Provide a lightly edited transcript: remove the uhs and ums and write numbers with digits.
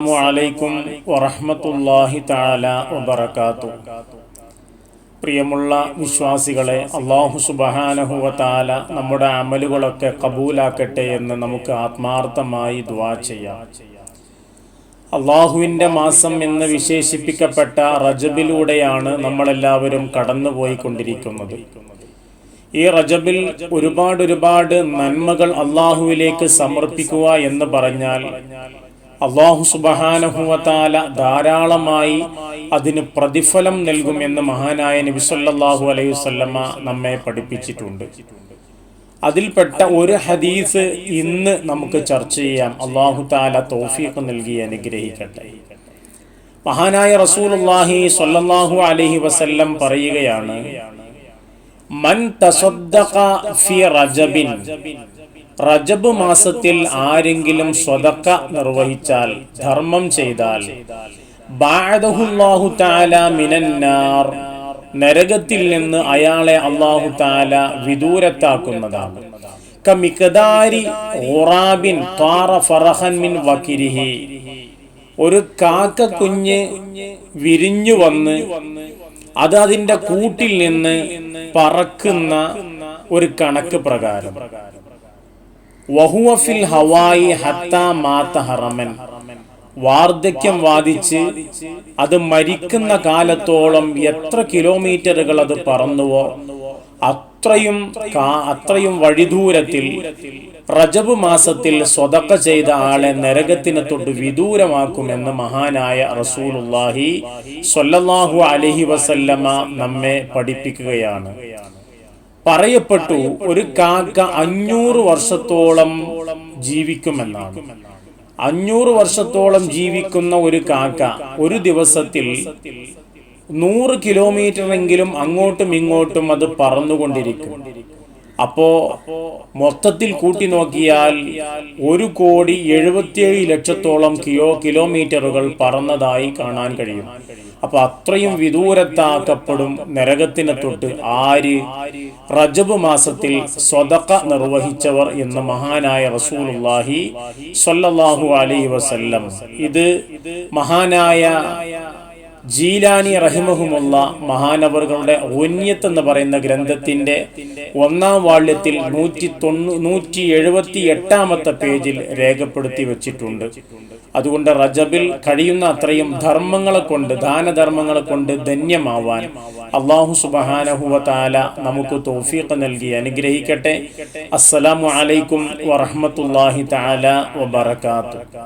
അസ്സലാമു വറഹ്മത്തുള്ളാഹി തആല വബറകാതുഹു. പ്രിയമുള്ള വിശ്വാസികളെ, അല്ലാഹു സുബ്ഹാനഹു വ തആല നമ്മുടെ അമലുകളൊക്കെ കബൂലാക്കട്ടെ എന്ന് നമുക്ക് ആത്മാർത്ഥമായി ദുആ ചെയ്യാം. അള്ളാഹുവിൻ്റെ മാസം എന്ന് വിശേഷിപ്പിക്കപ്പെട്ട റജബിലൂടെയാണ് നമ്മളെല്ലാവരും കടന്നുപോയിക്കൊണ്ടിരിക്കുന്നത്. ഈ റജബിൽ ഒരുപാട് നന്മകൾ അള്ളാഹുവിലേക്ക് സമർപ്പിക്കുക എന്ന് പറഞ്ഞാൽ അല്ലാഹു സുബ്ഹാനഹു വ തആല ധാരാളമായി അതിന് പ്രതിഫലം നൽകുമെന്ന് മഹാനായ നബി സല്ലല്ലാഹു അലൈഹി വസല്ലമ നമ്മെ പഠിപ്പിച്ചിട്ടുണ്ട്. അതിൽപ്പെട്ട ഒരു ഹദീസ് ഇന്ന് നമുക്ക് ചർച്ച ചെയ്യാം. അല്ലാഹു തആല തൗഫീഖ് നൽകി അനുഗ്രഹിക്കട്ടെ. മഹാനായ റസൂലുള്ളാഹി സ്വല്ലല്ലാഹു അലൈഹി വസല്ലം പറയുകയാണ്, മൻ തസദ്ദഖ ഫി റജബിൻ, റജബ് മാസത്തിൽ ആരെങ്കിലും സ്വതക്ക നിർവഹിച്ചാൽ, ധർമ്മം ചെയ്താൽ, ബഅദഹുല്ലാഹു തആല മിനന്നാർ, നരകത്തിൽ നിന്ന് അയാളെ അല്ലാഹു തആല വിദൂരത്താക്കുന്നതാണ്. കമിഖദാരി ഖുറാബിൻ ത്വാറ ഫറഹൻ മിൻ വകിരിഹി, ഒരു കാക്ക കുഞ്ഞ് വിരിഞ്ഞു വന്ന് അത് അതിന്റെ കൂട്ടിൽ നിന്ന് പറക്കുന്ന ഒരു കണക്ക് പ്രകാരം. വഹുവ ഫിൽ ഹവായി ഹത്താ മാത ഹറമൻ, വാർദ്ധക്യം ബാധിച്ച് അത് മരിക്കുന്ന കാലത്തോളം എത്ര കിലോമീറ്ററുകൾ അത് പറന്നുവോ അത്രയും വഴിദൂരത്തിൽ റജബ് മാസത്തിൽ സ്വതക്ക ചെയ്ത ആളെ നരകത്തിനെ തൊട്ട് വിദൂരമാക്കുമെന്ന് മഹാനായ റസൂലുള്ളാഹി സ്വല്ലല്ലാഹു അലൈഹി വസല്ലമ നമ്മെ പഠിപ്പിക്കുകയാണ്. പറയപ്പെട്ടു, ഒരു കാക്ക 500 വർഷത്തോളം ജീവിക്കുമെന്നാണ്. 500 വർഷത്തോളം ജീവിക്കുന്ന ഒരു കാക്ക ഒരു ദിവസത്തിൽ 100 കിലോമീറ്ററെങ്കിലും അങ്ങോട്ടും ഇങ്ങോട്ടും അത് പറന്നുകൊണ്ടിരിക്കും. അപ്പോ മൊത്തത്തിൽ കൂട്ടി നോക്കിയാൽ 1,77,00,000 കിലോമീറ്ററുകൾ പറന്നതായി കാണാൻ കഴിയും. അപ്പൊ അത്രയും വിദൂരത്താക്കപ്പെടും നരകത്തിനെ തൊട്ട് ആര്? റജബ് മാസത്തിൽ സ്വതക്ക നിർവഹിച്ചവർ എന്ന് മഹാനായ റസൂലുള്ളാഹി സ്വല്ലല്ലാഹു അലൈഹി വസല്ലം. ഇത് മഹാനായ ജീലാനി റഹിമഹുമുള്ള മഹാനവറുകളുടെ ഉന്യത്ത് എന്ന് പറയുന്ന ഗ്രന്ഥത്തിന്റെ 1-ാം വാള്യത്തിൽ 178-ാമത്തെ പേജിൽ രേഖപ്പെടുത്തി വെച്ചിട്ടുണ്ട്. അതുകൊണ്ട് റജബിൽ കഴിയുന്ന അത്രയും ധർമ്മങ്ങളെ കൊണ്ട്, ദാനധർമ്മങ്ങളെ കൊണ്ട് ധന്യമാവാൻ അല്ലാഹു സുബ്ഹാനഹു വ തആല നമുക്ക് തൗഫീഖ് നൽകി അനുഗ്രഹിക്കട്ടെ. അസ്സലാമു അലൈക്കും വറഹ്മത്തുള്ളാഹി തആല വബറകാതുഹു.